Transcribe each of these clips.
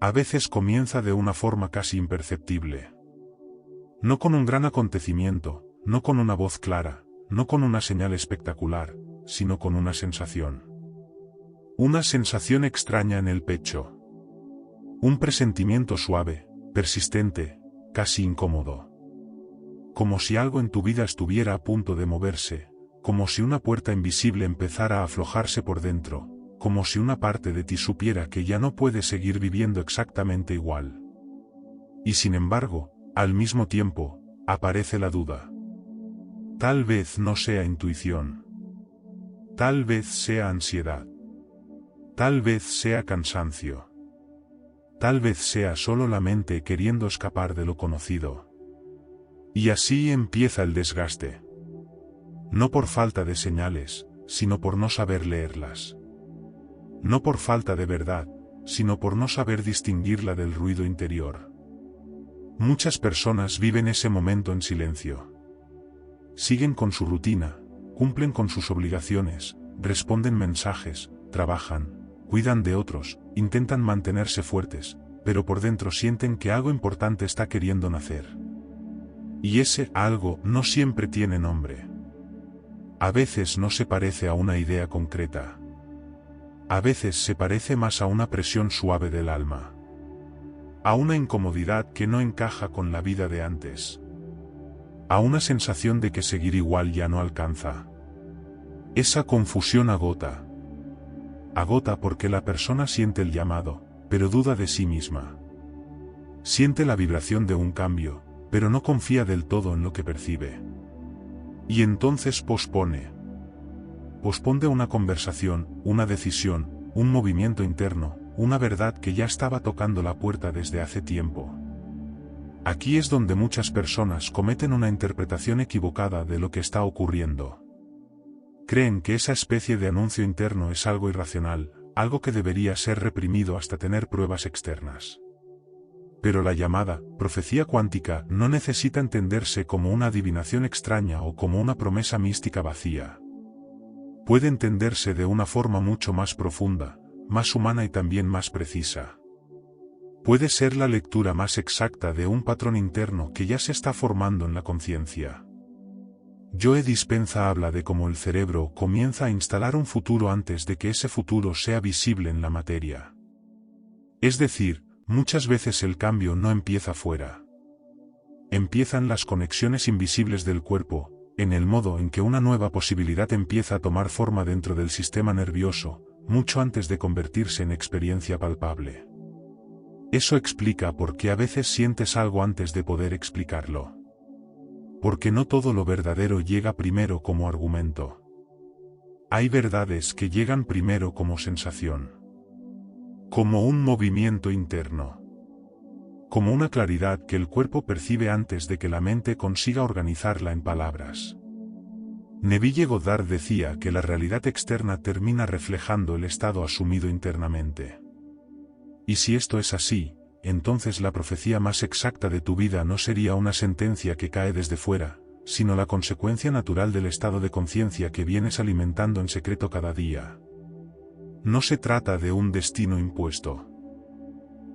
A veces comienza de una forma casi imperceptible. No con un gran acontecimiento, no con una voz clara, no con una señal espectacular, sino con una sensación. Una sensación extraña en el pecho. Un presentimiento suave, persistente, casi incómodo. Como si algo en tu vida estuviera a punto de moverse, como si una puerta invisible empezara a aflojarse por dentro, como si una parte de ti supiera que ya no puede seguir viviendo exactamente igual. Y sin embargo, al mismo tiempo, aparece la duda. Tal vez no sea intuición. Tal vez sea ansiedad. Tal vez sea cansancio. Tal vez sea solo la mente queriendo escapar de lo conocido. Y así empieza el desgaste. No por falta de señales, sino por no saber leerlas. No por falta de verdad, sino por no saber distinguirla del ruido interior. Muchas personas viven ese momento en silencio. Siguen con su rutina, cumplen con sus obligaciones, responden mensajes, trabajan, cuidan de otros, intentan mantenerse fuertes, pero por dentro sienten que algo importante está queriendo nacer. Y ese algo no siempre tiene nombre. A veces no se parece a una idea concreta. A veces se parece más a una presión suave del alma. A una incomodidad que no encaja con la vida de antes. A una sensación de que seguir igual ya no alcanza. Esa confusión agota. Agota porque la persona siente el llamado, pero duda de sí misma. Siente la vibración de un cambio, pero no confía del todo en lo que percibe. Y entonces pospone. Pospone una conversación, una decisión, un movimiento interno, una verdad que ya estaba tocando la puerta desde hace tiempo. Aquí es donde muchas personas cometen una interpretación equivocada de lo que está ocurriendo. Creen que esa especie de anuncio interno es algo irracional, algo que debería ser reprimido hasta tener pruebas externas. Pero la llamada profecía cuántica no necesita entenderse como una adivinación extraña o como una promesa mística vacía. Puede entenderse de una forma mucho más profunda, más humana y también más precisa. Puede ser la lectura más exacta de un patrón interno que ya se está formando en la conciencia. Joe Dispenza habla de cómo el cerebro comienza a instalar un futuro antes de que ese futuro sea visible en la materia. Es decir, muchas veces el cambio no empieza fuera. Empiezan las conexiones invisibles del cuerpo, en el modo en que una nueva posibilidad empieza a tomar forma dentro del sistema nervioso, mucho antes de convertirse en experiencia palpable. Eso explica por qué a veces sientes algo antes de poder explicarlo. Porque no todo lo verdadero llega primero como argumento. Hay verdades que llegan primero como sensación. Como un movimiento interno. Como una claridad que el cuerpo percibe antes de que la mente consiga organizarla en palabras. Neville Goddard decía que la realidad externa termina reflejando el estado asumido internamente. Y si esto es así, entonces la profecía más exacta de tu vida no sería una sentencia que cae desde fuera, sino la consecuencia natural del estado de conciencia que vienes alimentando en secreto cada día. No se trata de un destino impuesto.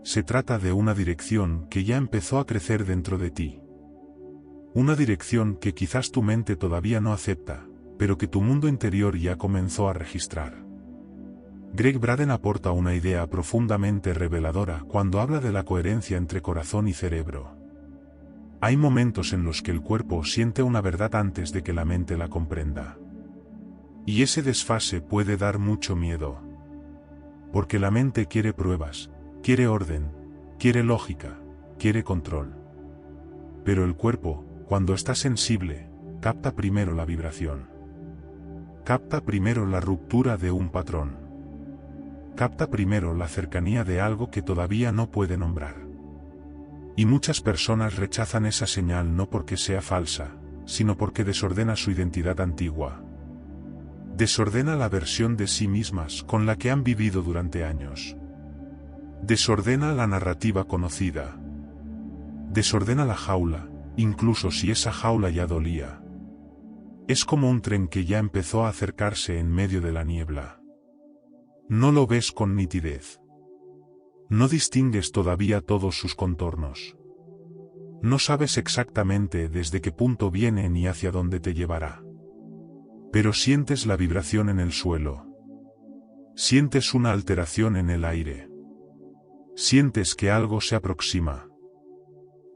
Se trata de una dirección que ya empezó a crecer dentro de ti. Una dirección que quizás tu mente todavía no acepta, pero que tu mundo interior ya comenzó a registrar. Greg Braden aporta una idea profundamente reveladora cuando habla de la coherencia entre corazón y cerebro. Hay momentos en los que el cuerpo siente una verdad antes de que la mente la comprenda. Y ese desfase puede dar mucho miedo. Porque la mente quiere pruebas, quiere orden, quiere lógica, quiere control. Pero el cuerpo, cuando está sensible, capta primero la vibración. Capta primero la ruptura de un patrón. Capta primero la cercanía de algo que todavía no puede nombrar. Y muchas personas rechazan esa señal no porque sea falsa, sino porque desordena su identidad antigua. Desordena la versión de sí mismas con la que han vivido durante años. Desordena la narrativa conocida. Desordena la jaula, incluso si esa jaula ya dolía. Es como un tren que ya empezó a acercarse en medio de la niebla. No lo ves con nitidez. No distingues todavía todos sus contornos. No sabes exactamente desde qué punto viene ni hacia dónde te llevará. Pero sientes la vibración en el suelo. Sientes una alteración en el aire. Sientes que algo se aproxima.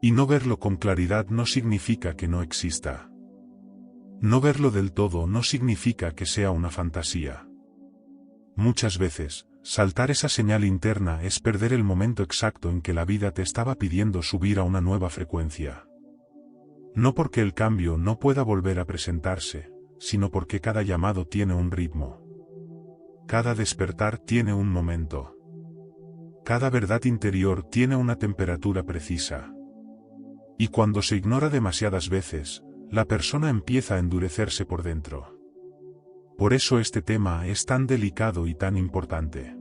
Y no verlo con claridad no significa que no exista. No verlo del todo no significa que sea una fantasía. Muchas veces, saltar esa señal interna es perder el momento exacto en que la vida te estaba pidiendo subir a una nueva frecuencia. No porque el cambio no pueda volver a presentarse, sino porque cada llamado tiene un ritmo. Cada despertar tiene un momento. Cada verdad interior tiene una temperatura precisa. Y cuando se ignora demasiadas veces, la persona empieza a endurecerse por dentro. Por eso este tema es tan delicado y tan importante.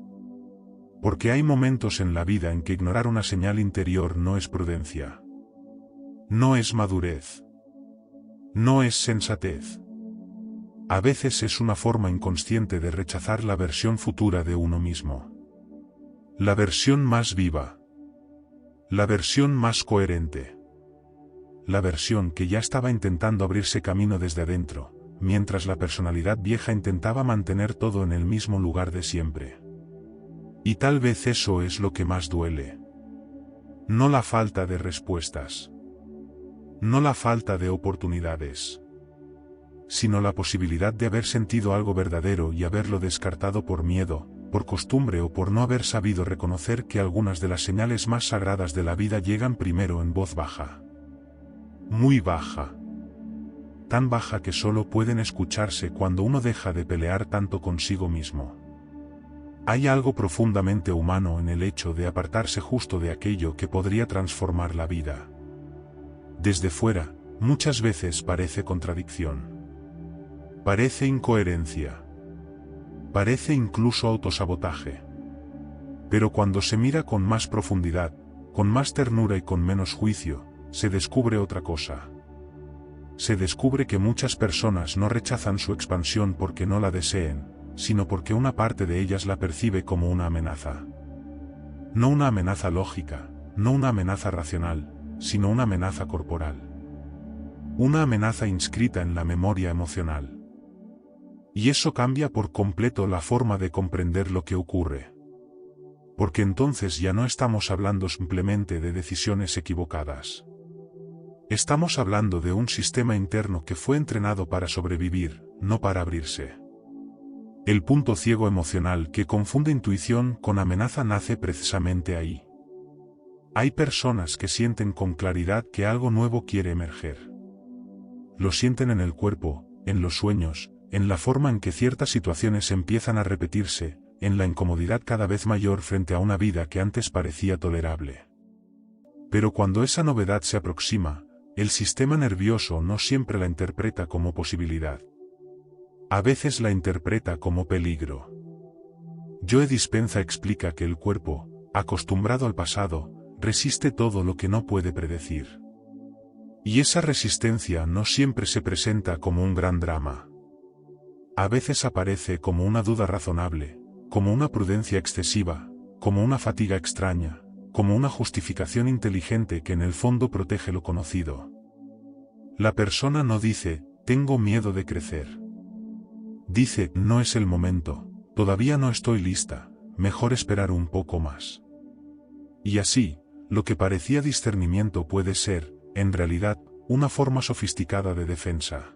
Porque hay momentos en la vida en que ignorar una señal interior no es prudencia. No es madurez. No es sensatez. A veces es una forma inconsciente de rechazar la versión futura de uno mismo. La versión más viva. La versión más coherente. La versión que ya estaba intentando abrirse camino desde adentro, mientras la personalidad vieja intentaba mantener todo en el mismo lugar de siempre. Y tal vez eso es lo que más duele. No la falta de respuestas. No la falta de oportunidades. Sino la posibilidad de haber sentido algo verdadero y haberlo descartado por miedo, por costumbre o por no haber sabido reconocer que algunas de las señales más sagradas de la vida llegan primero en voz baja. Muy baja. Tan baja que solo pueden escucharse cuando uno deja de pelear tanto consigo mismo. Hay algo profundamente humano en el hecho de apartarse justo de aquello que podría transformar la vida. Desde fuera, muchas veces parece contradicción. Parece incoherencia. Parece incluso autosabotaje. Pero cuando se mira con más profundidad, con más ternura y con menos juicio, se descubre otra cosa. Se descubre que muchas personas no rechazan su expansión porque no la deseen, sino porque una parte de ellas la percibe como una amenaza. No una amenaza lógica, no una amenaza racional, sino una amenaza corporal. Una amenaza inscrita en la memoria emocional. Y eso cambia por completo la forma de comprender lo que ocurre. Porque entonces ya no estamos hablando simplemente de decisiones equivocadas. Estamos hablando de un sistema interno que fue entrenado para sobrevivir, no para abrirse. El punto ciego emocional que confunde intuición con amenaza nace precisamente ahí. Hay personas que sienten con claridad que algo nuevo quiere emerger. Lo sienten en el cuerpo, en los sueños, en la forma en que ciertas situaciones empiezan a repetirse, en la incomodidad cada vez mayor frente a una vida que antes parecía tolerable. Pero cuando esa novedad se aproxima, el sistema nervioso no siempre la interpreta como posibilidad. A veces la interpreta como peligro. Joe Dispenza explica que el cuerpo, acostumbrado al pasado, resiste todo lo que no puede predecir. Y esa resistencia no siempre se presenta como un gran drama. A veces aparece como una duda razonable, como una prudencia excesiva, como una fatiga extraña, como una justificación inteligente que en el fondo protege lo conocido. La persona no dice, tengo miedo de crecer. Dice, no es el momento, todavía no estoy lista, mejor esperar un poco más. Y así, lo que parecía discernimiento puede ser, en realidad, una forma sofisticada de defensa.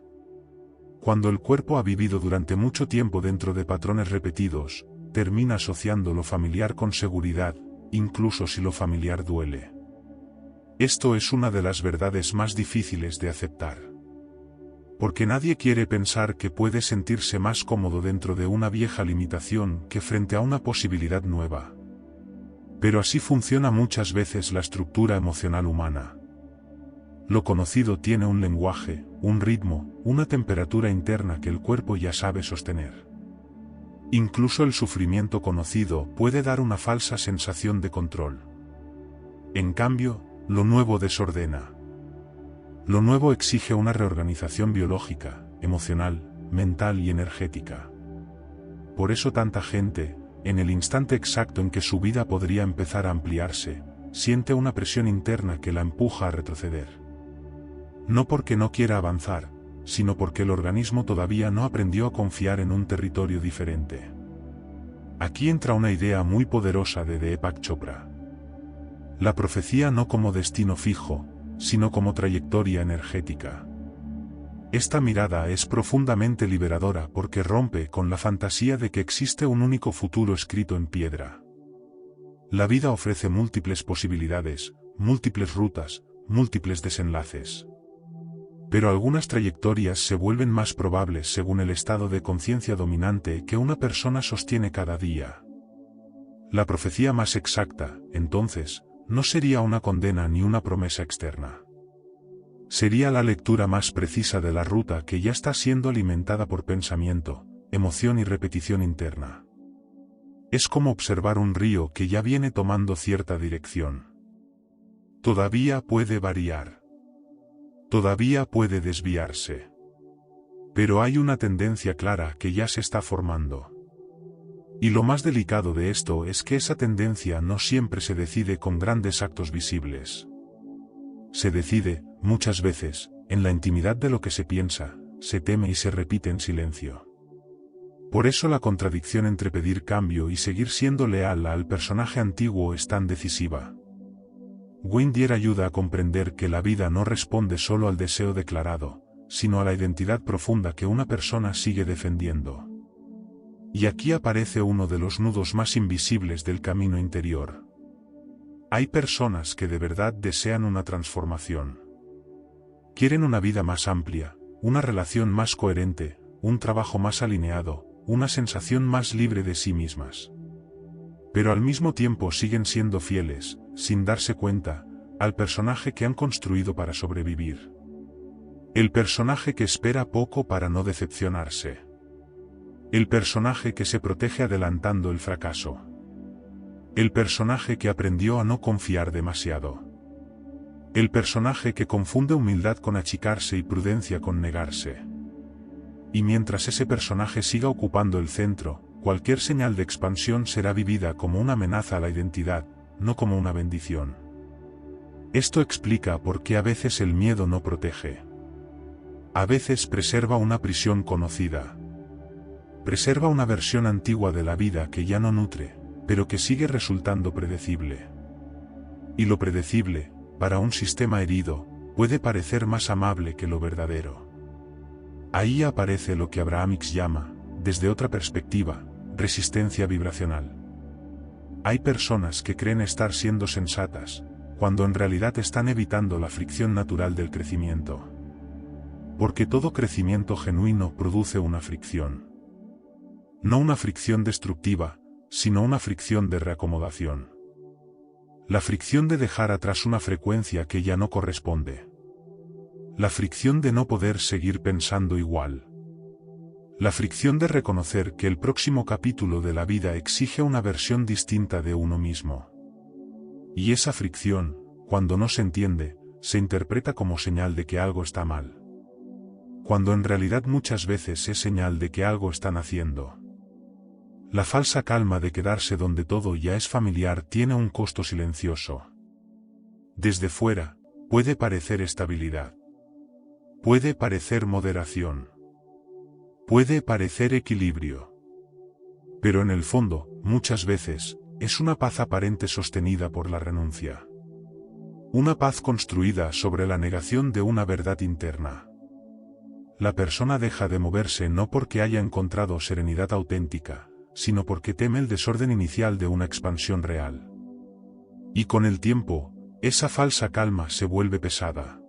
Cuando el cuerpo ha vivido durante mucho tiempo dentro de patrones repetidos, termina asociando lo familiar con seguridad, incluso si lo familiar duele. Esto es una de las verdades más difíciles de aceptar. Porque nadie quiere pensar que puede sentirse más cómodo dentro de una vieja limitación que frente a una posibilidad nueva. Pero así funciona muchas veces la estructura emocional humana. Lo conocido tiene un lenguaje, un ritmo, una temperatura interna que el cuerpo ya sabe sostener. Incluso el sufrimiento conocido puede dar una falsa sensación de control. En cambio, lo nuevo desordena. Lo nuevo exige una reorganización biológica, emocional, mental y energética. Por eso tanta gente, en el instante exacto en que su vida podría empezar a ampliarse, siente una presión interna que la empuja a retroceder. No porque no quiera avanzar, sino porque el organismo todavía no aprendió a confiar en un territorio diferente. Aquí entra una idea muy poderosa de Deepak Chopra. La profecía no como destino fijo, sino como trayectoria energética. Esta mirada es profundamente liberadora porque rompe con la fantasía de que existe un único futuro escrito en piedra. La vida ofrece múltiples posibilidades, múltiples rutas, múltiples desenlaces. Pero algunas trayectorias se vuelven más probables según el estado de conciencia dominante que una persona sostiene cada día. La profecía más exacta, entonces, no sería una condena ni una promesa externa. Sería la lectura más precisa de la ruta que ya está siendo alimentada por pensamiento, emoción y repetición interna. Es como observar un río que ya viene tomando cierta dirección. Todavía puede variar. Todavía puede desviarse. Pero hay una tendencia clara que ya se está formando. Y lo más delicado de esto es que esa tendencia no siempre se decide con grandes actos visibles. Se decide, muchas veces, en la intimidad de lo que se piensa, se teme y se repite en silencio. Por eso la contradicción entre pedir cambio y seguir siendo leal al personaje antiguo es tan decisiva. Wayne Dyer ayuda a comprender que la vida no responde solo al deseo declarado, sino a la identidad profunda que una persona sigue defendiendo. Y aquí aparece uno de los nudos más invisibles del camino interior. Hay personas que de verdad desean una transformación. Quieren una vida más amplia, una relación más coherente, un trabajo más alineado, una sensación más libre de sí mismas. Pero al mismo tiempo siguen siendo fieles, sin darse cuenta, al personaje que han construido para sobrevivir. El personaje que espera poco para no decepcionarse. El personaje que se protege adelantando el fracaso. El personaje que aprendió a no confiar demasiado. El personaje que confunde humildad con achicarse y prudencia con negarse. Y mientras ese personaje siga ocupando el centro, cualquier señal de expansión será vivida como una amenaza a la identidad, no como una bendición. Esto explica por qué a veces el miedo no protege. A veces preserva una prisión conocida. Preserva una versión antigua de la vida que ya no nutre, pero que sigue resultando predecible. Y lo predecible, para un sistema herido, puede parecer más amable que lo verdadero. Ahí aparece lo que Abraham Hicks llama, desde otra perspectiva, resistencia vibracional. Hay personas que creen estar siendo sensatas, cuando en realidad están evitando la fricción natural del crecimiento. Porque todo crecimiento genuino produce una fricción. No una fricción destructiva, sino una fricción de reacomodación. La fricción de dejar atrás una frecuencia que ya no corresponde. La fricción de no poder seguir pensando igual. La fricción de reconocer que el próximo capítulo de la vida exige una versión distinta de uno mismo. Y esa fricción, cuando no se entiende, se interpreta como señal de que algo está mal. Cuando en realidad muchas veces es señal de que algo están haciendo. La falsa calma de quedarse donde todo ya es familiar tiene un costo silencioso. Desde fuera, puede parecer estabilidad. Puede parecer moderación. Puede parecer equilibrio. Pero en el fondo, muchas veces, es una paz aparente sostenida por la renuncia. Una paz construida sobre la negación de una verdad interna. La persona deja de moverse no porque haya encontrado serenidad auténtica, sino porque teme el desorden inicial de una expansión real. Y con el tiempo, esa falsa calma se vuelve pesada.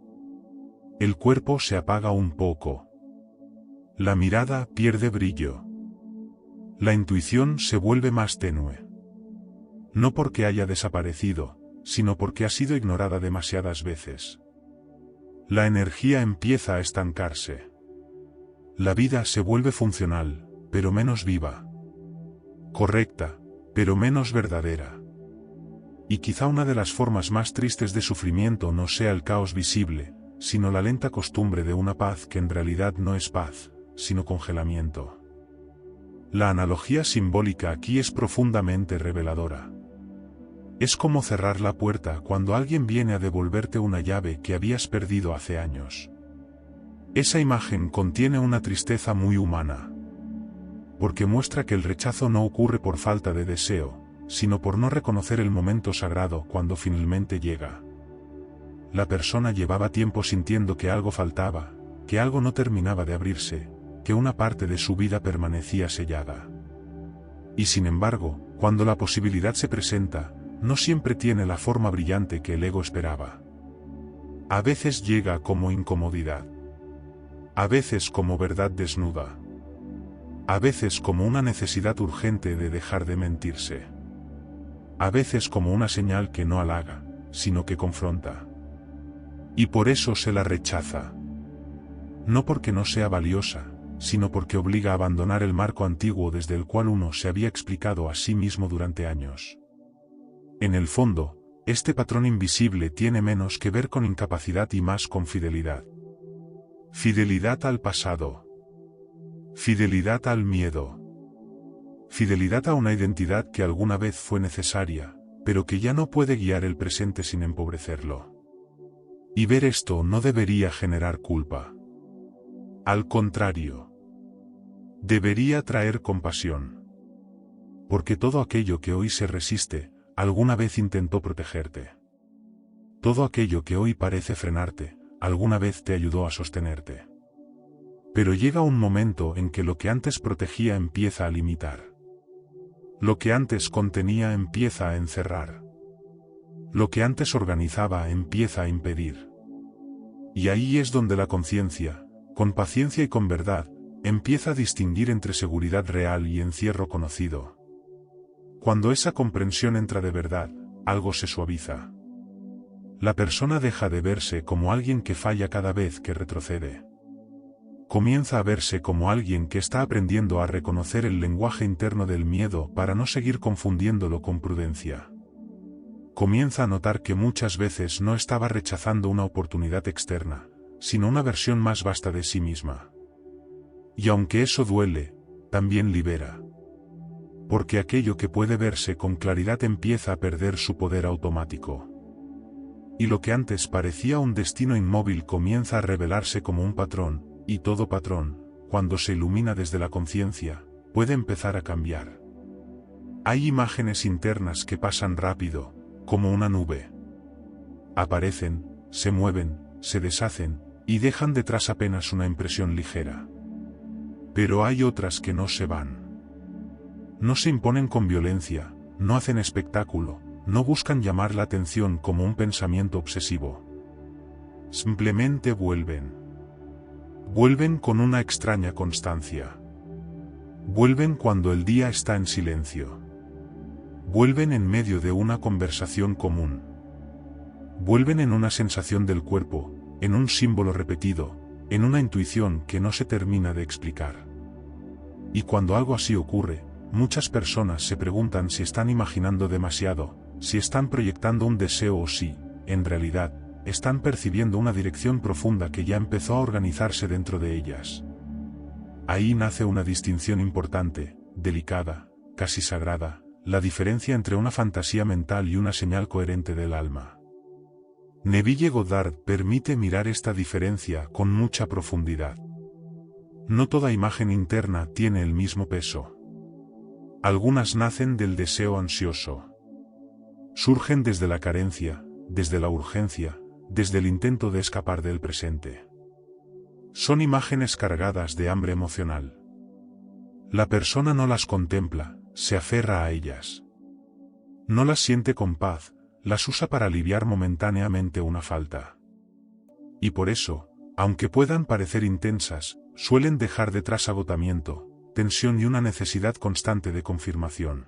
El cuerpo se apaga un poco. La mirada pierde brillo. La intuición se vuelve más tenue. No porque haya desaparecido, sino porque ha sido ignorada demasiadas veces. La energía empieza a estancarse. La vida se vuelve funcional, pero menos viva. Correcta, pero menos verdadera. Y quizá una de las formas más tristes de sufrimiento no sea el caos visible, sino la lenta costumbre de una paz que en realidad no es paz, sino congelamiento. La analogía simbólica aquí es profundamente reveladora. Es como cerrar la puerta cuando alguien viene a devolverte una llave que habías perdido hace años. Esa imagen contiene una tristeza muy humana, porque muestra que el rechazo no ocurre por falta de deseo, sino por no reconocer el momento sagrado cuando finalmente llega. La persona llevaba tiempo sintiendo que algo faltaba, que algo no terminaba de abrirse, que una parte de su vida permanecía sellada. Y sin embargo, cuando la posibilidad se presenta, no siempre tiene la forma brillante que el ego esperaba. A veces llega como incomodidad. A veces como verdad desnuda. A veces como una necesidad urgente de dejar de mentirse. A veces como una señal que no halaga, sino que confronta. Y por eso se la rechaza. No porque no sea valiosa, sino porque obliga a abandonar el marco antiguo desde el cual uno se había explicado a sí mismo durante años. En el fondo, este patrón invisible tiene menos que ver con incapacidad y más con fidelidad. Fidelidad al pasado. Fidelidad al miedo. Fidelidad a una identidad que alguna vez fue necesaria, pero que ya no puede guiar el presente sin empobrecerlo. Y ver esto no debería generar culpa. Al contrario, debería traer compasión. Porque todo aquello que hoy se resiste, alguna vez intentó protegerte. Todo aquello que hoy parece frenarte, alguna vez te ayudó a sostenerte. Pero llega un momento en que lo que antes protegía empieza a limitar. Lo que antes contenía empieza a encerrar. Lo que antes organizaba empieza a impedir. Y ahí es donde la conciencia, con paciencia y con verdad, empieza a distinguir entre seguridad real y encierro conocido. Cuando esa comprensión entra de verdad, algo se suaviza. La persona deja de verse como alguien que falla cada vez que retrocede. Comienza a verse como alguien que está aprendiendo a reconocer el lenguaje interno del miedo para no seguir confundiéndolo con prudencia. Comienza a notar que muchas veces no estaba rechazando una oportunidad externa, sino una versión más vasta de sí misma. Y aunque eso duele, también libera. Porque aquello que puede verse con claridad empieza a perder su poder automático. Y lo que antes parecía un destino inmóvil comienza a revelarse como un patrón, y todo patrón, cuando se ilumina desde la conciencia, puede empezar a cambiar. Hay imágenes internas que pasan rápido, como una nube. Aparecen, se mueven, se deshacen, y dejan detrás apenas una impresión ligera. Pero hay otras que no se van. No se imponen con violencia, no hacen espectáculo, no buscan llamar la atención como un pensamiento obsesivo. Simplemente vuelven. Vuelven con una extraña constancia. Vuelven cuando el día está en silencio. Vuelven en medio de una conversación común. Vuelven en una sensación del cuerpo, en un símbolo repetido, en una intuición que no se termina de explicar. Y cuando algo así ocurre, muchas personas se preguntan si están imaginando demasiado, si están proyectando un deseo o si, en realidad, están percibiendo una dirección profunda que ya empezó a organizarse dentro de ellas. Ahí nace una distinción importante, delicada, casi sagrada, la diferencia entre una fantasía mental y una señal coherente del alma. Neville Goddard permite mirar esta diferencia con mucha profundidad. No toda imagen interna tiene el mismo peso. Algunas nacen del deseo ansioso. Surgen desde la carencia, desde la urgencia, desde el intento de escapar del presente. Son imágenes cargadas de hambre emocional. La persona no las contempla, se aferra a ellas. No las siente con paz, las usa para aliviar momentáneamente una falta. Y por eso, aunque puedan parecer intensas, suelen dejar detrás agotamiento, tensión y una necesidad constante de confirmación.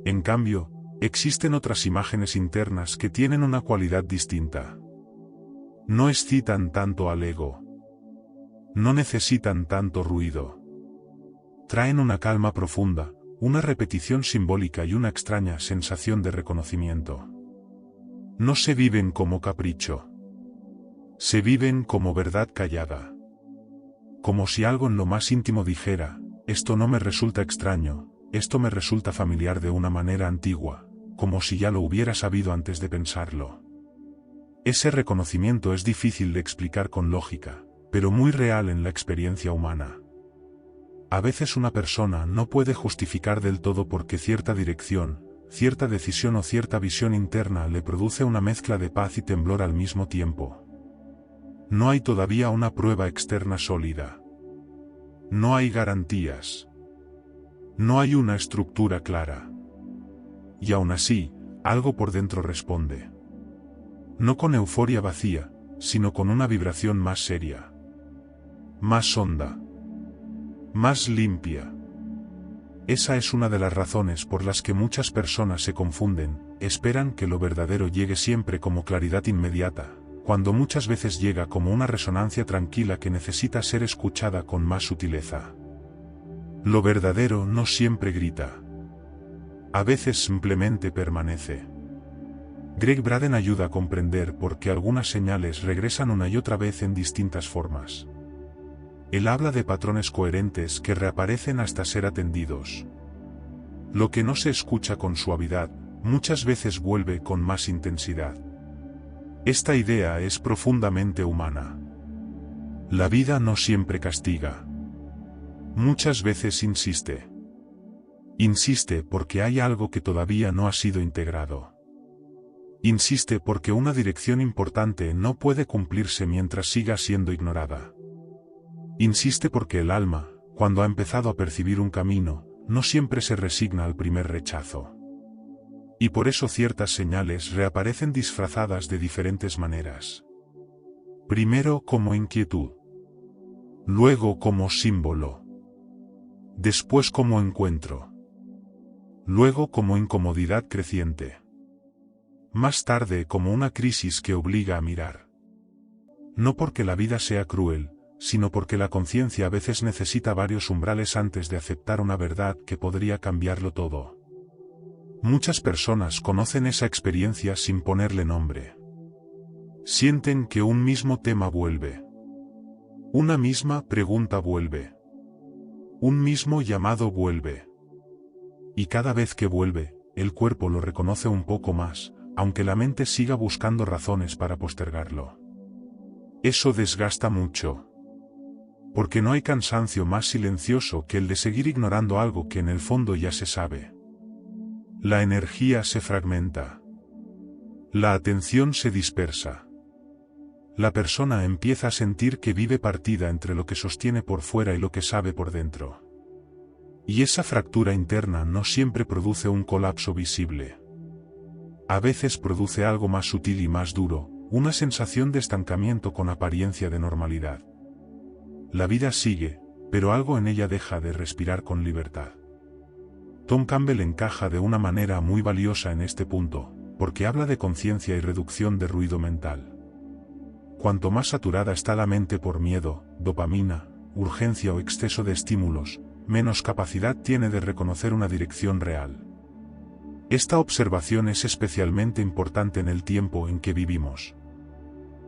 En cambio, existen otras imágenes internas que tienen una cualidad distinta. No excitan tanto al ego. No necesitan tanto ruido. Traen una calma profunda, una repetición simbólica y una extraña sensación de reconocimiento. No se viven como capricho. Se viven como verdad callada. Como si algo en lo más íntimo dijera, Esto no me resulta extraño, esto me resulta familiar de una manera antigua, como si ya lo hubiera sabido antes de pensarlo. Ese reconocimiento es difícil de explicar con lógica, pero muy real en la experiencia humana. A veces una persona no puede justificar del todo por qué cierta dirección, cierta decisión o cierta visión interna le produce una mezcla de paz y temblor al mismo tiempo. No hay todavía una prueba externa sólida. No hay garantías. No hay una estructura clara. Y aún así, algo por dentro responde. No con euforia vacía, sino con una vibración más seria. Más honda. Más limpia. Esa es una de las razones por las que muchas personas se confunden, esperan que lo verdadero llegue siempre como claridad inmediata, cuando muchas veces llega como una resonancia tranquila que necesita ser escuchada con más sutileza. Lo verdadero no siempre grita. A veces simplemente permanece. Gregg Braden ayuda a comprender por qué algunas señales regresan una y otra vez en distintas formas. Él habla de patrones coherentes que reaparecen hasta ser atendidos. Lo que no se escucha con suavidad, muchas veces vuelve con más intensidad. Esta idea es profundamente humana. La vida no siempre castiga. Muchas veces insiste. Insiste porque hay algo que todavía no ha sido integrado. Insiste porque una dirección importante no puede cumplirse mientras siga siendo ignorada. Insiste porque el alma, cuando ha empezado a percibir un camino, no siempre se resigna al primer rechazo. Y por eso ciertas señales reaparecen disfrazadas de diferentes maneras. Primero como inquietud. Luego como símbolo. Después como encuentro. Luego como incomodidad creciente. Más tarde como una crisis que obliga a mirar. No porque la vida sea cruel, sino porque la conciencia a veces necesita varios umbrales antes de aceptar una verdad que podría cambiarlo todo. Muchas personas conocen esa experiencia sin ponerle nombre. Sienten que un mismo tema vuelve. Una misma pregunta vuelve. Un mismo llamado vuelve. Y cada vez que vuelve, el cuerpo lo reconoce un poco más, aunque la mente siga buscando razones para postergarlo. Eso desgasta mucho. Porque no hay cansancio más silencioso que el de seguir ignorando algo que en el fondo ya se sabe. La energía se fragmenta. La atención se dispersa. La persona empieza a sentir que vive partida entre lo que sostiene por fuera y lo que sabe por dentro. Y esa fractura interna no siempre produce un colapso visible. A veces produce algo más sutil y más duro, una sensación de estancamiento con apariencia de normalidad. La vida sigue, pero algo en ella deja de respirar con libertad. Tom Campbell encaja de una manera muy valiosa en este punto, porque habla de conciencia y reducción de ruido mental. Cuanto más saturada está la mente por miedo, dopamina, urgencia o exceso de estímulos, menos capacidad tiene de reconocer una dirección real. Esta observación es especialmente importante en el tiempo en que vivimos.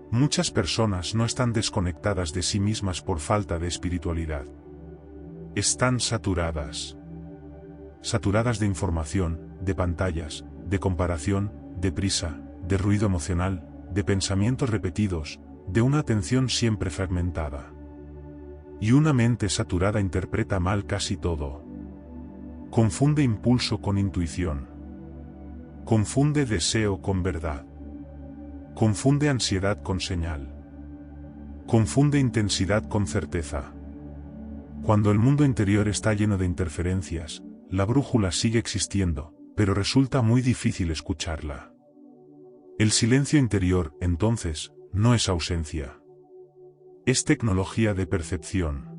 Muchas personas no están desconectadas de sí mismas por falta de espiritualidad. Están saturadas. Saturadas de información, de pantallas, de comparación, de prisa, de ruido emocional, de pensamientos repetidos, de una atención siempre fragmentada. Y una mente saturada interpreta mal casi todo. Confunde impulso con intuición. Confunde deseo con verdad. Confunde ansiedad con señal. Confunde intensidad con certeza. Cuando el mundo interior está lleno de interferencias, la brújula sigue existiendo, pero resulta muy difícil escucharla. El silencio interior, entonces, no es ausencia. Es tecnología de percepción.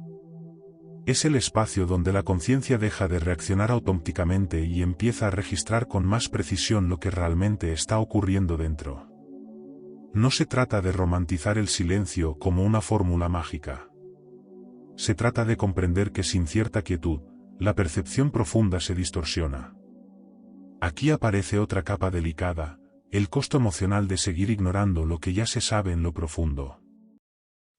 Es el espacio donde la conciencia deja de reaccionar automáticamente y empieza a registrar con más precisión lo que realmente está ocurriendo dentro. No se trata de romantizar el silencio como una fórmula mágica. Se trata de comprender que sin cierta quietud, la percepción profunda se distorsiona. Aquí aparece otra capa delicada, el costo emocional de seguir ignorando lo que ya se sabe en lo profundo.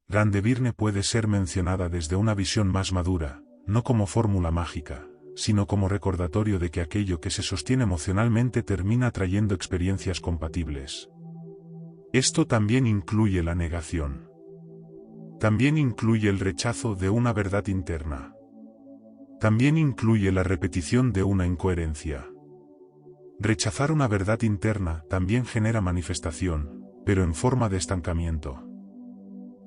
Grande Virne puede ser mencionada desde una visión más madura, no como fórmula mágica, sino como recordatorio de que aquello que se sostiene emocionalmente termina atrayendo experiencias compatibles. Esto también incluye la negación. También incluye el rechazo de una verdad interna. También incluye la repetición de una incoherencia. Rechazar una verdad interna también genera manifestación, pero en forma de estancamiento.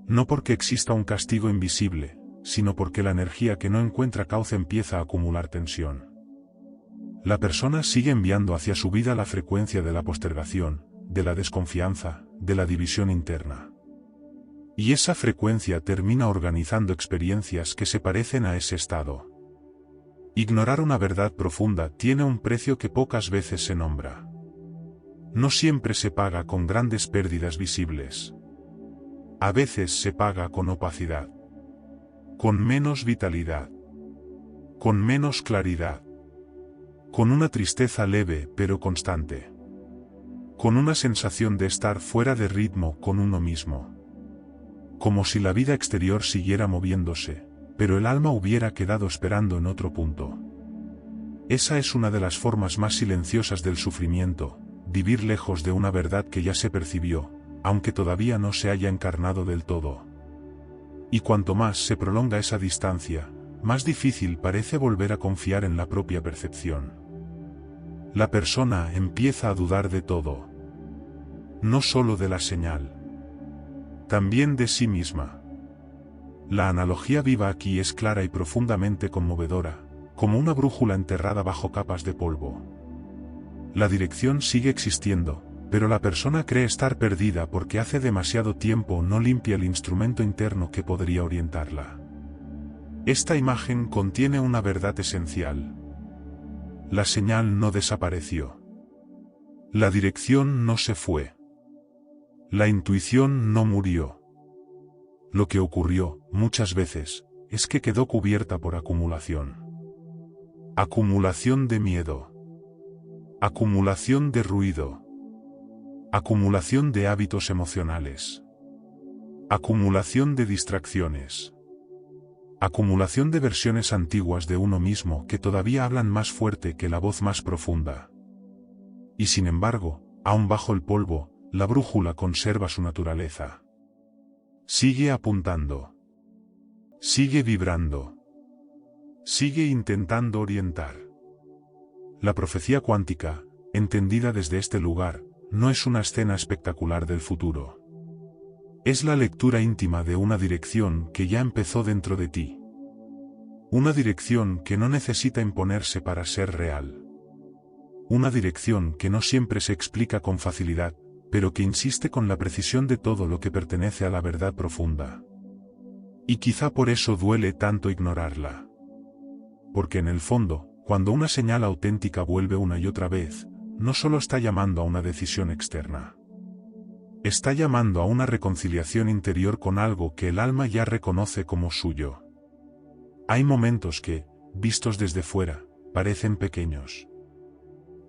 No porque exista un castigo invisible, sino porque la energía que no encuentra cauce empieza a acumular tensión. La persona sigue enviando hacia su vida la frecuencia de la postergación, de la desconfianza, de la división interna. Y esa frecuencia termina organizando experiencias que se parecen a ese estado. Ignorar una verdad profunda tiene un precio que pocas veces se nombra. No siempre se paga con grandes pérdidas visibles. A veces se paga con opacidad. Con menos vitalidad. Con menos claridad. Con una tristeza leve pero constante. Con una sensación de estar fuera de ritmo con uno mismo. Como si la vida exterior siguiera moviéndose, pero el alma hubiera quedado esperando en otro punto. Esa es una de las formas más silenciosas del sufrimiento, vivir lejos de una verdad que ya se percibió, aunque todavía no se haya encarnado del todo. Y cuanto más se prolonga esa distancia, más difícil parece volver a confiar en la propia percepción. La persona empieza a dudar de todo. No solo de la señal. También de sí misma. La analogía viva aquí es clara y profundamente conmovedora, como una brújula enterrada bajo capas de polvo. La dirección sigue existiendo, pero la persona cree estar perdida porque hace demasiado tiempo no limpia el instrumento interno que podría orientarla. Esta imagen contiene una verdad esencial. La señal no desapareció. La dirección no se fue. La intuición no murió. Lo que ocurrió, muchas veces, es que quedó cubierta por acumulación. Acumulación de miedo. Acumulación de ruido. Acumulación de hábitos emocionales. Acumulación de distracciones. Acumulación de versiones antiguas de uno mismo que todavía hablan más fuerte que la voz más profunda. Y sin embargo, aún bajo el polvo, la brújula conserva su naturaleza. Sigue apuntando. Sigue vibrando. Sigue intentando orientar. La profecía cuántica, entendida desde este lugar, no es una escena espectacular del futuro. Es la lectura íntima de una dirección que ya empezó dentro de ti. Una dirección que no necesita imponerse para ser real. Una dirección que no siempre se explica con facilidad, pero que insiste con la precisión de todo lo que pertenece a la verdad profunda. Y quizá por eso duele tanto ignorarla. Porque en el fondo, cuando una señal auténtica vuelve una y otra vez, no solo está llamando a una decisión externa. Está llamando a una reconciliación interior con algo que el alma ya reconoce como suyo. Hay momentos que, vistos desde fuera, parecen pequeños.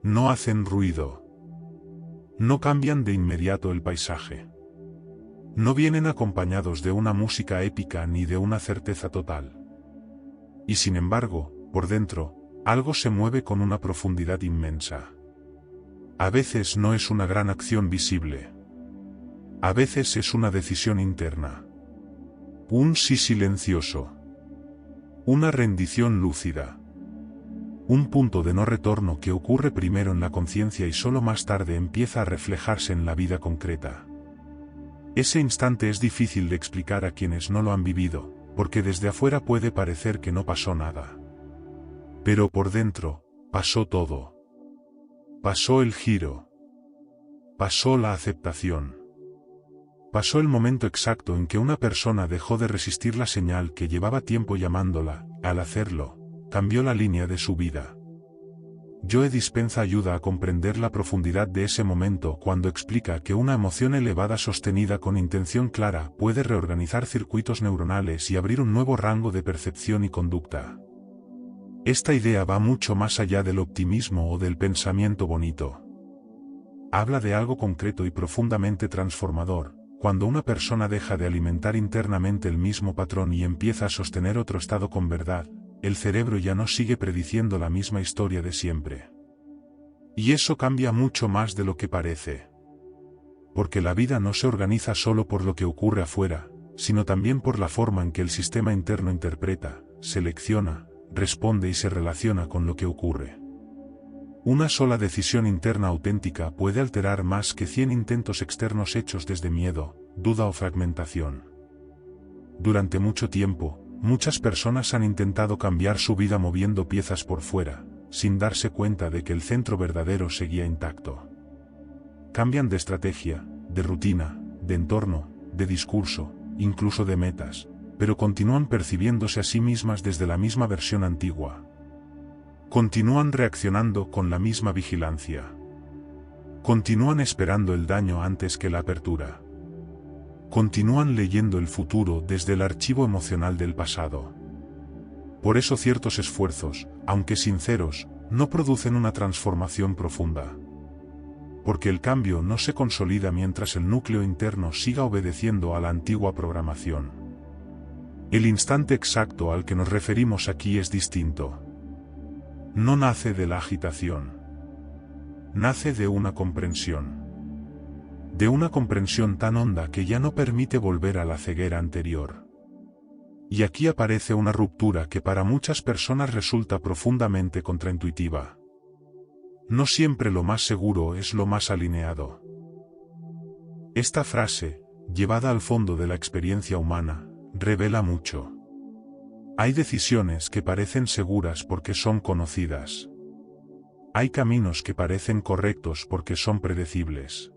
No hacen ruido. No cambian de inmediato el paisaje. No vienen acompañados de una música épica ni de una certeza total. Y sin embargo, por dentro, algo se mueve con una profundidad inmensa. A veces no es una gran acción visible. A veces es una decisión interna. Un sí silencioso. Una rendición lúcida. Un punto de no retorno que ocurre primero en la conciencia y solo más tarde empieza a reflejarse en la vida concreta. Ese instante es difícil de explicar a quienes no lo han vivido, porque desde afuera puede parecer que no pasó nada. Pero por dentro, pasó todo. Pasó el giro. Pasó la aceptación. Pasó el momento exacto en que una persona dejó de resistir la señal que llevaba tiempo llamándola. Al hacerlo, cambió la línea de su vida. Joe Dispenza ayuda a comprender la profundidad de ese momento cuando explica que una emoción elevada sostenida con intención clara puede reorganizar circuitos neuronales y abrir un nuevo rango de percepción y conducta. Esta idea va mucho más allá del optimismo o del pensamiento bonito. Habla de algo concreto y profundamente transformador, cuando una persona deja de alimentar internamente el mismo patrón y empieza a sostener otro estado con verdad, el cerebro ya no sigue prediciendo la misma historia de siempre. Y eso cambia mucho más de lo que parece. Porque la vida no se organiza solo por lo que ocurre afuera, sino también por la forma en que el sistema interno interpreta, selecciona, responde y se relaciona con lo que ocurre. Una sola decisión interna auténtica puede alterar más que 100 intentos externos hechos desde miedo, duda o fragmentación. Durante mucho tiempo, muchas personas han intentado cambiar su vida moviendo piezas por fuera, sin darse cuenta de que el centro verdadero seguía intacto. Cambian de estrategia, de rutina, de entorno, de discurso, incluso de metas, pero continúan percibiéndose a sí mismas desde la misma versión antigua. Continúan reaccionando con la misma vigilancia. Continúan esperando el daño antes que la apertura. Continúan leyendo el futuro desde el archivo emocional del pasado. Por eso ciertos esfuerzos, aunque sinceros, no producen una transformación profunda. Porque el cambio no se consolida mientras el núcleo interno siga obedeciendo a la antigua programación. El instante exacto al que nos referimos aquí es distinto. No nace de la agitación. Nace de una comprensión. De una comprensión tan honda que ya no permite volver a la ceguera anterior. Y aquí aparece una ruptura que para muchas personas resulta profundamente contraintuitiva. No siempre lo más seguro es lo más alineado. Esta frase, llevada al fondo de la experiencia humana, revela mucho. Hay decisiones que parecen seguras porque son conocidas. Hay caminos que parecen correctos porque son predecibles.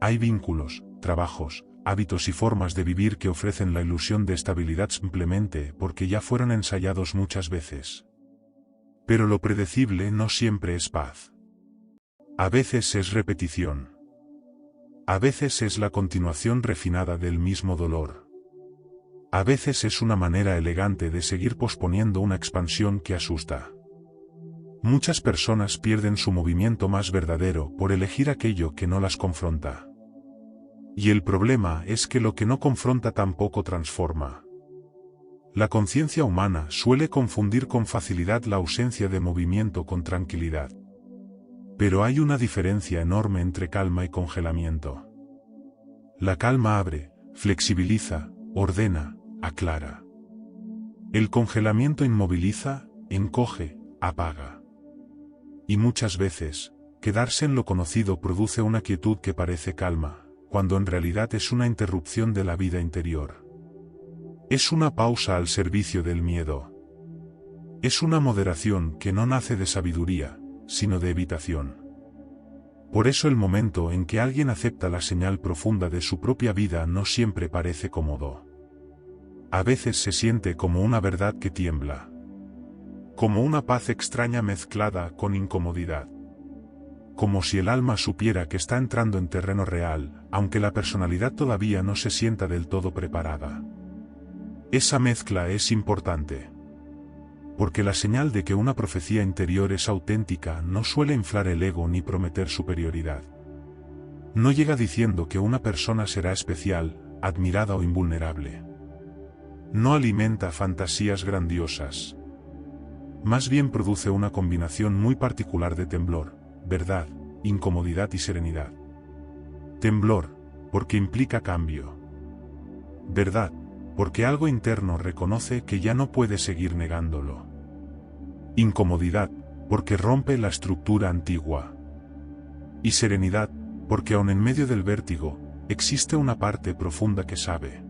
Hay vínculos, trabajos, hábitos y formas de vivir que ofrecen la ilusión de estabilidad simplemente porque ya fueron ensayados muchas veces. Pero lo predecible no siempre es paz. A veces es repetición. A veces es la continuación refinada del mismo dolor. A veces es una manera elegante de seguir posponiendo una expansión que asusta. Muchas personas pierden su movimiento más verdadero por elegir aquello que no las confronta. Y el problema es que lo que no confronta tampoco transforma. La conciencia humana suele confundir con facilidad la ausencia de movimiento con tranquilidad. Pero hay una diferencia enorme entre calma y congelamiento. La calma abre, flexibiliza, ordena, aclara. El congelamiento inmoviliza, encoge, apaga. Y muchas veces, quedarse en lo conocido produce una quietud que parece calma, cuando en realidad es una interrupción de la vida interior. Es una pausa al servicio del miedo. Es una moderación que no nace de sabiduría, sino de evitación. Por eso el momento en que alguien acepta la señal profunda de su propia vida no siempre parece cómodo. A veces se siente como una verdad que tiembla. Como una paz extraña mezclada con incomodidad. Como si el alma supiera que está entrando en terreno real, aunque la personalidad todavía no se sienta del todo preparada. Esa mezcla es importante. Porque la señal de que una profecía interior es auténtica no suele inflar el ego ni prometer superioridad. No llega diciendo que una persona será especial, admirada o invulnerable. No alimenta fantasías grandiosas. Más bien produce una combinación muy particular de temblor, verdad, incomodidad y serenidad. Temblor, porque implica cambio. Verdad, porque algo interno reconoce que ya no puede seguir negándolo. Incomodidad, porque rompe la estructura antigua. Y serenidad, porque aun en medio del vértigo, existe una parte profunda que sabe.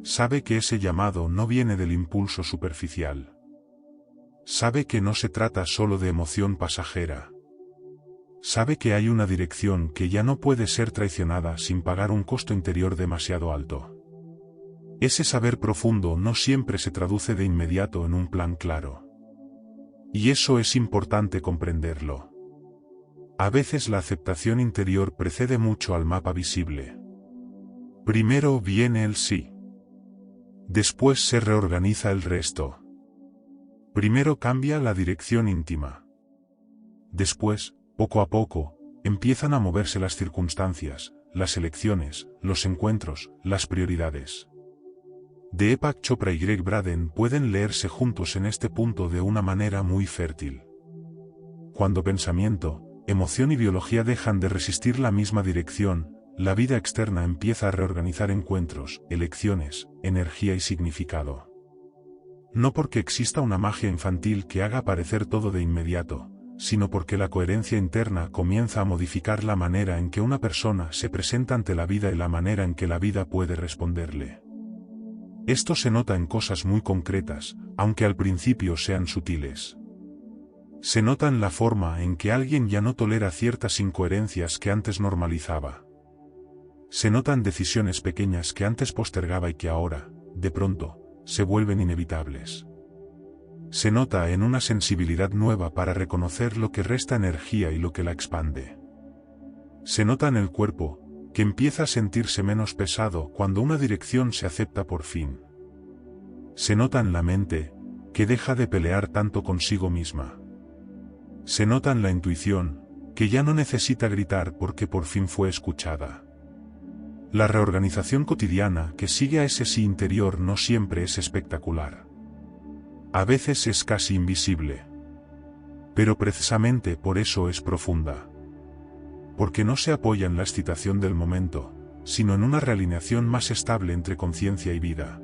Sabe que ese llamado no viene del impulso superficial. Sabe que no se trata solo de emoción pasajera. Sabe que hay una dirección que ya no puede ser traicionada sin pagar un costo interior demasiado alto. Ese saber profundo no siempre se traduce de inmediato en un plan claro. Y eso es importante comprenderlo. A veces la aceptación interior precede mucho al mapa visible. Primero viene el sí. Después se reorganiza el resto. Primero cambia la dirección íntima. Después, poco a poco, empiezan a moverse las circunstancias, las elecciones, los encuentros, las prioridades. Deepak Chopra y Greg Braden pueden leerse juntos en este punto de una manera muy fértil. Cuando pensamiento, emoción y biología dejan de resistir la misma dirección, la vida externa empieza a reorganizar encuentros, elecciones, energía y significado. No porque exista una magia infantil que haga aparecer todo de inmediato, sino porque la coherencia interna comienza a modificar la manera en que una persona se presenta ante la vida y la manera en que la vida puede responderle. Esto se nota en cosas muy concretas, aunque al principio sean sutiles. Se nota en la forma en que alguien ya no tolera ciertas incoherencias que antes normalizaba. Se notan decisiones pequeñas que antes postergaba y que ahora, de pronto, se vuelven inevitables. Se nota en una sensibilidad nueva para reconocer lo que resta energía y lo que la expande. Se nota en el cuerpo, que empieza a sentirse menos pesado cuando una dirección se acepta por fin. Se nota en la mente, que deja de pelear tanto consigo misma. Se nota en la intuición, que ya no necesita gritar porque por fin fue escuchada. La reorganización cotidiana que sigue a ese sí interior no siempre es espectacular. A veces es casi invisible. Pero precisamente por eso es profunda. Porque no se apoya en la excitación del momento, sino en una realineación más estable entre conciencia y vida.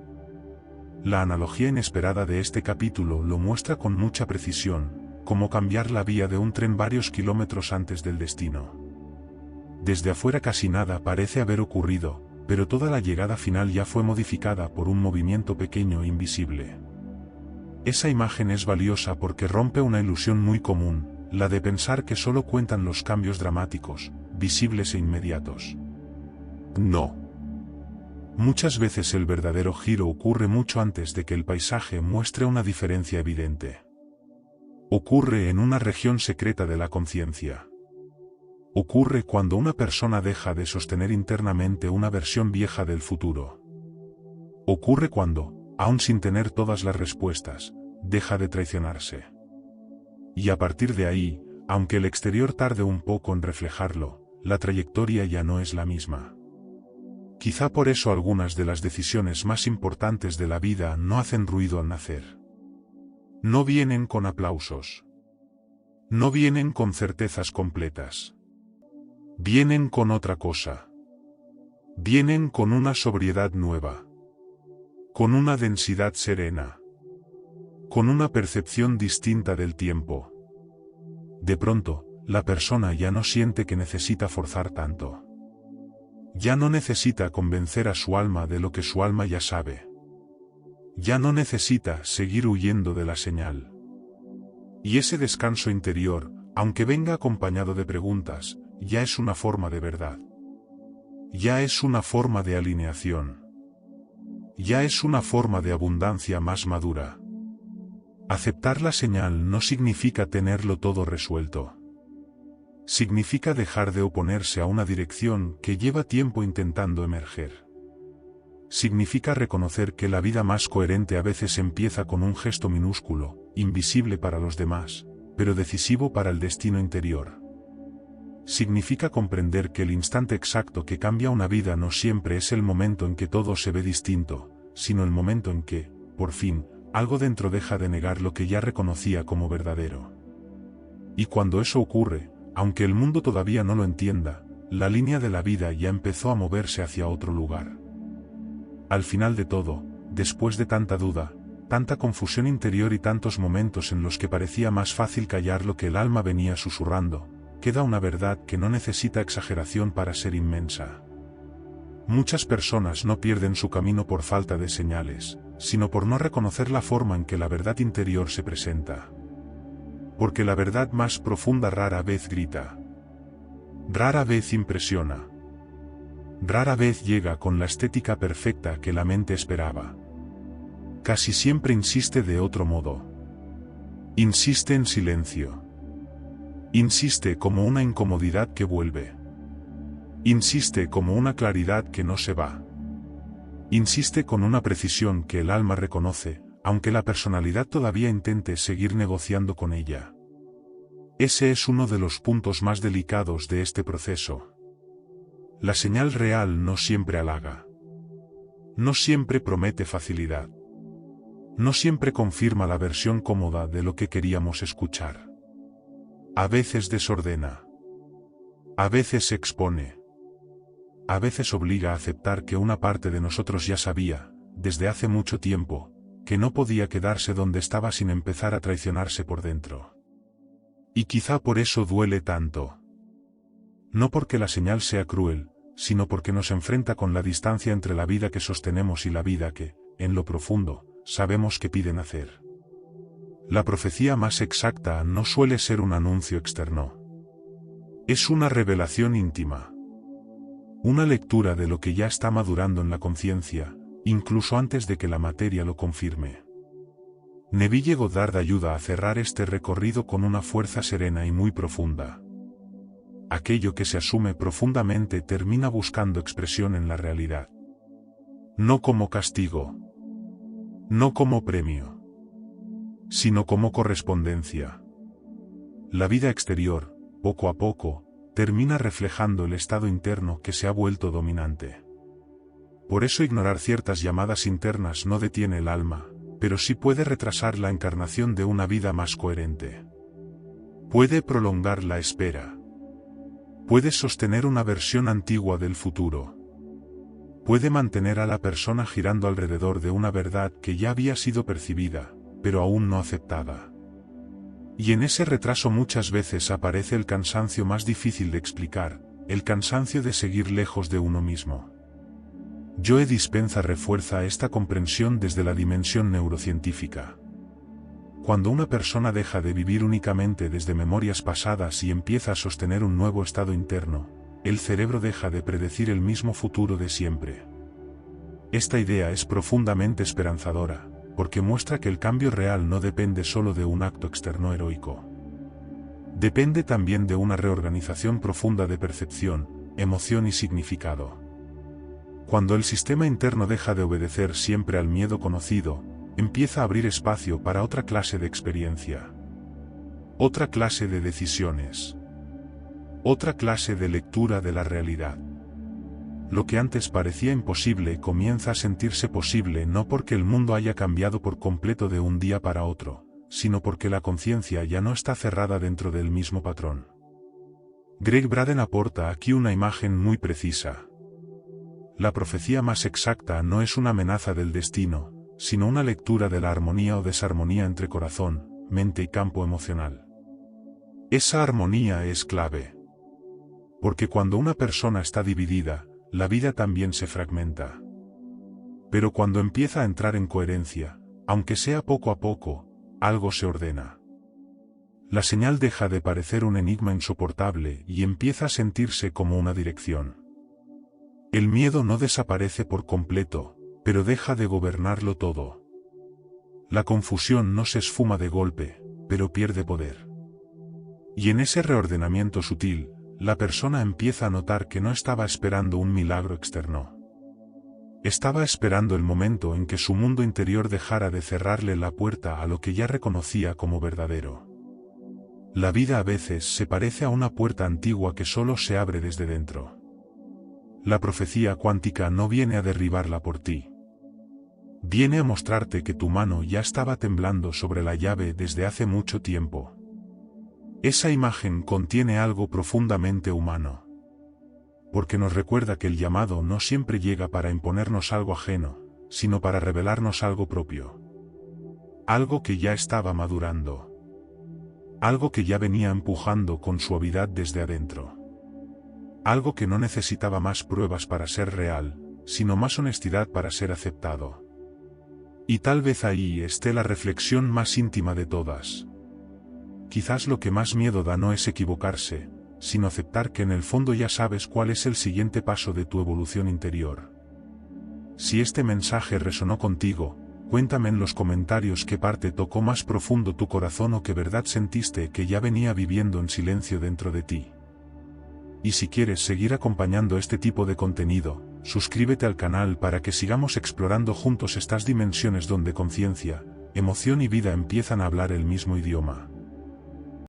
La analogía inesperada de este capítulo lo muestra con mucha precisión, como cambiar la vía de un tren varios kilómetros antes del destino. Desde afuera casi nada parece haber ocurrido, pero toda la llegada final ya fue modificada por un movimiento pequeño e invisible. Esa imagen es valiosa porque rompe una ilusión muy común, la de pensar que solo cuentan los cambios dramáticos, visibles e inmediatos. No. Muchas veces el verdadero giro ocurre mucho antes de que el paisaje muestre una diferencia evidente. Ocurre en una región secreta de la conciencia. Ocurre cuando una persona deja de sostener internamente una versión vieja del futuro. Ocurre cuando, aun sin tener todas las respuestas, deja de traicionarse. Y a partir de ahí, aunque el exterior tarde un poco en reflejarlo, la trayectoria ya no es la misma. Quizá por eso algunas de las decisiones más importantes de la vida no hacen ruido al nacer. No vienen con aplausos. No vienen con certezas completas. Vienen con otra cosa. Vienen con una sobriedad nueva. Con una densidad serena. Con una percepción distinta del tiempo. De pronto, la persona ya no siente que necesita forzar tanto. Ya no necesita convencer a su alma de lo que su alma ya sabe. Ya no necesita seguir huyendo de la señal. Y ese descanso interior, aunque venga acompañado de preguntas, ya es una forma de verdad. Ya es una forma de alineación. Ya es una forma de abundancia más madura. Aceptar la señal no significa tenerlo todo resuelto. Significa dejar de oponerse a una dirección que lleva tiempo intentando emerger. Significa reconocer que la vida más coherente a veces empieza con un gesto minúsculo, invisible para los demás, pero decisivo para el destino interior. Significa comprender que el instante exacto que cambia una vida no siempre es el momento en que todo se ve distinto, sino el momento en que, por fin, algo dentro deja de negar lo que ya reconocía como verdadero. Y cuando eso ocurre, aunque el mundo todavía no lo entienda, la línea de la vida ya empezó a moverse hacia otro lugar. Al final de todo, después de tanta duda, tanta confusión interior y tantos momentos en los que parecía más fácil callar lo que el alma venía susurrando, queda una verdad que no necesita exageración para ser inmensa. Muchas personas no pierden su camino por falta de señales, sino por no reconocer la forma en que la verdad interior se presenta. Porque la verdad más profunda rara vez grita. Rara vez impresiona. Rara vez llega con la estética perfecta que la mente esperaba. Casi siempre insiste de otro modo. Insiste en silencio. Insiste como una incomodidad que vuelve. Insiste como una claridad que no se va. Insiste con una precisión que el alma reconoce, aunque la personalidad todavía intente seguir negociando con ella. Ese es uno de los puntos más delicados de este proceso. La señal real no siempre halaga. no siempre promete facilidad. No siempre confirma la versión cómoda de lo que queríamos escuchar. A veces desordena. A veces se expone. A veces obliga a aceptar que una parte de nosotros ya sabía, desde hace mucho tiempo, que no podía quedarse donde estaba sin empezar a traicionarse por dentro. Y quizá por eso duele tanto. No porque la señal sea cruel, sino porque nos enfrenta con la distancia entre la vida que sostenemos y la vida que, en lo profundo, sabemos que pide nacer. La profecía más exacta no suele ser un anuncio externo. Es una revelación íntima. Una lectura de lo que ya está madurando en la conciencia, incluso antes de que la materia lo confirme. Neville Goddard ayuda a cerrar este recorrido con una fuerza serena y muy profunda. Aquello que se asume profundamente termina buscando expresión en la realidad. No como castigo. No como premio. Sino como correspondencia. La vida exterior, poco a poco, termina reflejando el estado interno que se ha vuelto dominante. Por eso ignorar ciertas llamadas internas no detiene el alma, pero sí puede retrasar la encarnación de una vida más coherente. Puede prolongar la espera. Puede sostener una versión antigua del futuro. Puede mantener a la persona girando alrededor de una verdad que ya había sido percibida, pero aún no aceptada. Y en ese retraso muchas veces aparece el cansancio más difícil de explicar, el cansancio de seguir lejos de uno mismo. Joe Dispenza refuerza esta comprensión desde la dimensión neurocientífica. Cuando una persona deja de vivir únicamente desde memorias pasadas y empieza a sostener un nuevo estado interno, el cerebro deja de predecir el mismo futuro de siempre. Esta idea es profundamente esperanzadora, porque muestra que el cambio real no depende solo de un acto externo heroico. Depende también de una reorganización profunda de percepción, emoción y significado. Cuando el sistema interno deja de obedecer siempre al miedo conocido, empieza a abrir espacio para otra clase de experiencia. Otra clase de decisiones. Otra clase de lectura de la realidad. Lo que antes parecía imposible comienza a sentirse posible no porque el mundo haya cambiado por completo de un día para otro, sino porque la conciencia ya no está cerrada dentro del mismo patrón. Greg Braden aporta aquí una imagen muy precisa. La profecía más exacta no es una amenaza del destino, sino una lectura de la armonía o desarmonía entre corazón, mente y campo emocional. Esa armonía es clave. Porque cuando una persona está dividida, la vida también se fragmenta. Pero cuando empieza a entrar en coherencia, aunque sea poco a poco, algo se ordena. La señal deja de parecer un enigma insoportable y empieza a sentirse como una dirección. El miedo no desaparece por completo, pero deja de gobernarlo todo. La confusión no se esfuma de golpe, pero pierde poder. Y en ese reordenamiento sutil, la persona empieza a notar que no estaba esperando un milagro externo. Estaba esperando el momento en que su mundo interior dejara de cerrarle la puerta a lo que ya reconocía como verdadero. La vida a veces se parece a una puerta antigua que solo se abre desde dentro. La profecía cuántica no viene a derribarla por ti. Viene a mostrarte que tu mano ya estaba temblando sobre la llave desde hace mucho tiempo. Esa imagen contiene algo profundamente humano. Porque nos recuerda que el llamado no siempre llega para imponernos algo ajeno, sino para revelarnos algo propio. Algo que ya estaba madurando. Algo que ya venía empujando con suavidad desde adentro. Algo que no necesitaba más pruebas para ser real, sino más honestidad para ser aceptado. Y tal vez ahí esté la reflexión más íntima de todas. Quizás lo que más miedo da no es equivocarse, sino aceptar que en el fondo ya sabes cuál es el siguiente paso de tu evolución interior. Si este mensaje resonó contigo, cuéntame en los comentarios qué parte tocó más profundo tu corazón o qué verdad sentiste que ya venía viviendo en silencio dentro de ti. Y si quieres seguir acompañando este tipo de contenido, suscríbete al canal para que sigamos explorando juntos estas dimensiones donde conciencia, emoción y vida empiezan a hablar el mismo idioma.